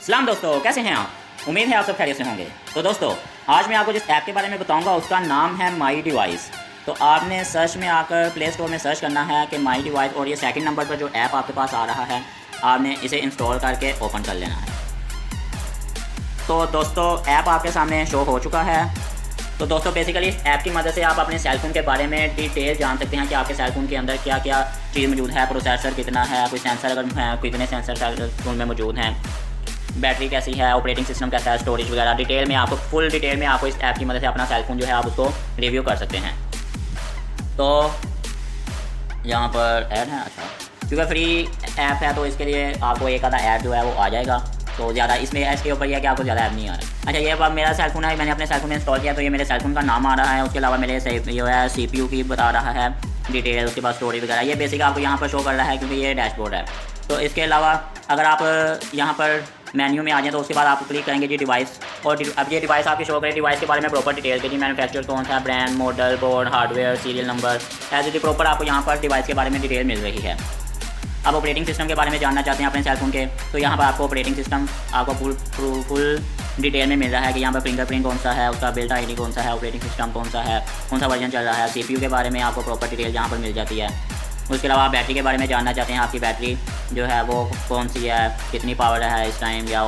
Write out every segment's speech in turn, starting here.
सलाम दोस्तों, कैसे हैं आप? उम्मीद है आप सब खैरियत से होंगे। तो दोस्तों, आज मैं आपको जिस ऐप के बारे में बताऊंगा उसका नाम है माई डिवाइस। तो आपने सर्च में आकर प्ले स्टोर में सर्च करना है कि माई डिवाइस, और ये सेकंड नंबर पर जो ऐप आपके पास आ रहा है आपने इसे इंस्टॉल करके ओपन कर लेना है। तो दोस्तों, ऐप आपके सामने शो हो चुका है। तो दोस्तों, बेसिकली ऐप की मदद से आप अपने सेलफोन के बारे में डिटेल जान सकते हैं कि आपके सेलफोन के अंदर क्या क्या चीज़ मौजूद है, प्रोसेसर कितना है, कोई सेंसर अगर है, कितने सेंसर सेलफोन में मौजूद हैं, बैटरी कैसी है, ऑपरेटिंग सिस्टम कैसा है, स्टोरेज वगैरह डिटेल में आपको फुल डिटेल में आपको इस ऐप की मदद से अपना सेलफोन जो है आप उसको रिव्यू कर सकते हैं। तो यहाँ पर ऐड है, अच्छा क्योंकि फ्री ऐप है तो इसके लिए आपको एक आधा ऐड जो है वो आ जाएगा। तो ज़्यादा इसमें इसके ऊपर यह कि आपको ज़्यादा ऐप नहीं आ रहा। अच्छा, ये अब मेरा सेलफोन है, मैंने अपने सेलफोन में इंस्टॉल किया तो ये मेरे सेलफोन का नाम आ रहा है। उसके अलावा मेरे जो है CPU की बता रहा है डिटेल, उसके बाद स्टोरेज वगैरह ये बेसिक आपको यहाँ पर शो कर रहा है क्योंकि ये डैशबोर्ड है। तो इसके अलावा अगर आप यहाँ पर मेन्यू में आ जाए तो उसके बाद आप क्लिक करेंगे जी डिवाइस, और अब ये डिवाइस आपकी शो करे डिवाइस के बारे में प्रॉपर डिटेल के जी मैन्युफैक्चर कौन सा, brand, model, board, hardware, serial number, ऐसे प्रॉपर आपको यहाँ पर डिवाइस के बारे में डिटेल मिल रही है। आप ऑपरेटिंग सिस्टम के बारे में जानना चाहते हैं अपने सेलफोन के, तो यहाँ पर आपको ऑपरेटिंग सिस्टम आपको फुल डिटेल में मिल रहा है कि यहाँ पर फिंगरप्रिंट कौन सा है, उसका बिल्ट ID कौन सा है, ऑपरेटिंग सिस्टम कौन सा है, कौन सा वर्जन चल रहा है। CPU के बारे में आपको प्रॉपर डिटेल यहाँ पर मिल जाती है। उसके अलावा आप बैटरी के बारे में जानना चाहते हैं, आपकी बैटरी जो है वो कौन सी है, कितनी पावर है इस टाइम, या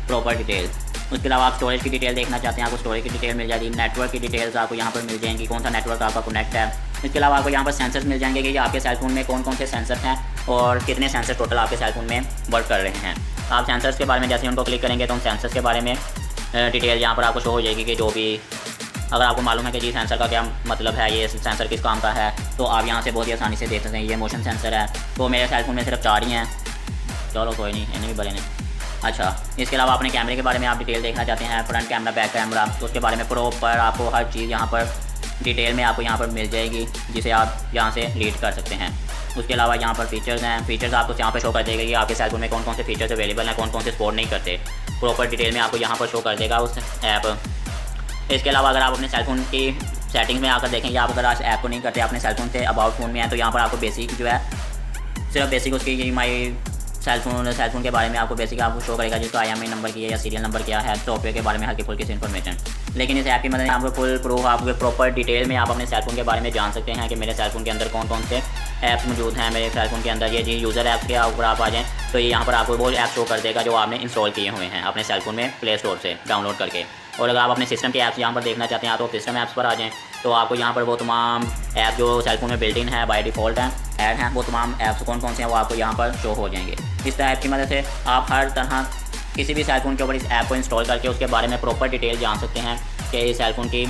प्रॉपर डिटेल। उसके अलावा आप स्टोरेज की डिटेल देखना चाहते हैं, आपको स्टोरेज की डिटेल मिल जाएगी। नेटवर्क की डिटेल्स आपको यहाँ पर मिल जाएंगी, कौन सा नेटवर्क आपका कनेक्ट है। इसके अलावा आपको यहाँ पर सेंसर्स मिल जाएंगे कि आपके सेलफोन में कौन कौन से सेंसर हैं और कितने सेंसर टोटल आपके सेलफोन में वर्क कर रहे हैं। आप सेंसर्स के बारे में जैसे उनको क्लिक करेंगे तो उन सेंसर्स के बारे में डिटेल यहाँ पर आपको शो हो जाएगी कि जो भी अगर आपको मालूम है कि जी सेंसर का क्या मतलब है, ये सेंसर किस काम का है, तो आप यहाँ से बहुत ही आसानी से देख सकते हैं। ये मोशन सेंसर है, तो मेरे सेलफोन में सिर्फ 4 ही हैं। चलो कोई नहीं, इन्हें भी बड़े नहीं। अच्छा, इसके अलावा अपने कैमरे के बारे में आप डिटेल देखना चाहते हैं, फ्रंट कैमरा, बैक कैमरा, तो उसके बारे में प्रॉपर आपको हर चीज़ यहाँ पर डिटेल में आपको यहाँ पर मिल जाएगी, जिसे आप यहाँ से रीड कर सकते हैं। उसके अलावा यहाँ पर फीचर्स हैं, फीचर्स आपको यहाँ पर शो कर देगा कि आपके सेलफोन में कौन कौन से फीचर्स अवेलेबल हैं, कौन कौन से सपोर्ट नहीं करते, प्रॉपर डिटेल में आपको यहाँ पर शो कर देगा उस ऐप। इसके अलावा अगर आप अपने सेलफोन की सेटिंग्स में आकर देखेंगे, आप अगर आज ऐप को नहीं करते, अपने सेलफोन से अबाउट फ़ोन में है, तो यहाँ पर आपको बेसिक जो है सिर्फ बेसिक उसकी माई सेलफोन के बारे में आपको बेसिक आपको शो करेगा, जिसका IMEI नंबर की है या सीरियल नंबर क्या है, सॉफ्टवेयर के बारे में हल्की फुल्की सी इन्फॉर्मेशन। लेकिन इस ऐप की मदद से आपको फुल प्रूफ आपको प्रॉपर डिटेल में आप अपने सेलफोन के बारे में जान सकते हैं कि मेरे सेलफोन के अंदर कौन कौन से ऐप्स मौजूद हैं। मेरे सेलफोन के अंदर ये जी यूज़र ऐप के ऊपर आप आ जाएँ तो ये यहाँ पर आपको वो ऐप शो कर देगा जो आपने इंस्टॉल किए हुए हैं अपने सेलफोन में प्ले स्टोर से डाउनलोड करके। और अगर आप अपने सिस्टम के ऐप्स यहाँ पर देखना चाहते हैं तो सिस्टम ऐप्स पर आ जाएँ, तो आपको यहाँ पर वो तमाम ऐप जो सेलफोन में बिल्ट इन है, बाय डिफ़ॉल्ट हैं, ऐड हैं, वो तमाम ऐप्स कौन कौन से हैं वो आपको यहाँ पर शो हो जाएंगे। इस ऐप की मदद से आप हर तरह किसी भी सेलफोन के ऊपर इस ऐप को इंस्टॉल करके उसके बारे में प्रॉपर डिटेल जान सकते हैं कि इस सेलफोन की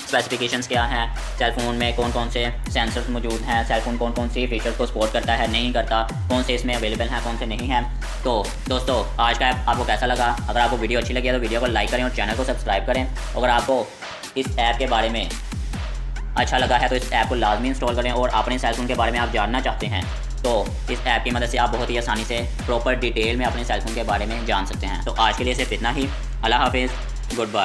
स्पेसिफिकेशंस क्या हैं, सेलफोन में कौन कौन से सेंसर्स मौजूद हैं, सेलफोन कौन कौन सी फीचर्स को सपोर्ट करता है, नहीं करता, कौन से इसमें अवेलेबल हैं, कौन से नहीं हैं। तो दोस्तों, आज का ऐप आपको कैसा लगा? अगर आपको वीडियो अच्छी लगी है तो वीडियो को लाइक करें और चैनल को सब्सक्राइब करें। अगर आपको इस ऐप के बारे में अच्छा लगा है तो इस ऐप को लाजमी इंस्टॉल करें, और अपने सेलफोन के बारे में आप जानना चाहते हैं तो इस ऐप की मदद से आप बहुत ही आसानी से प्रॉपर डिटेल में अपने सेलफोन के बारे में जान सकते हैं। तो आज के लिए सिर्फ इतना ही। अल्लाह हाफिज़, गुड बाय।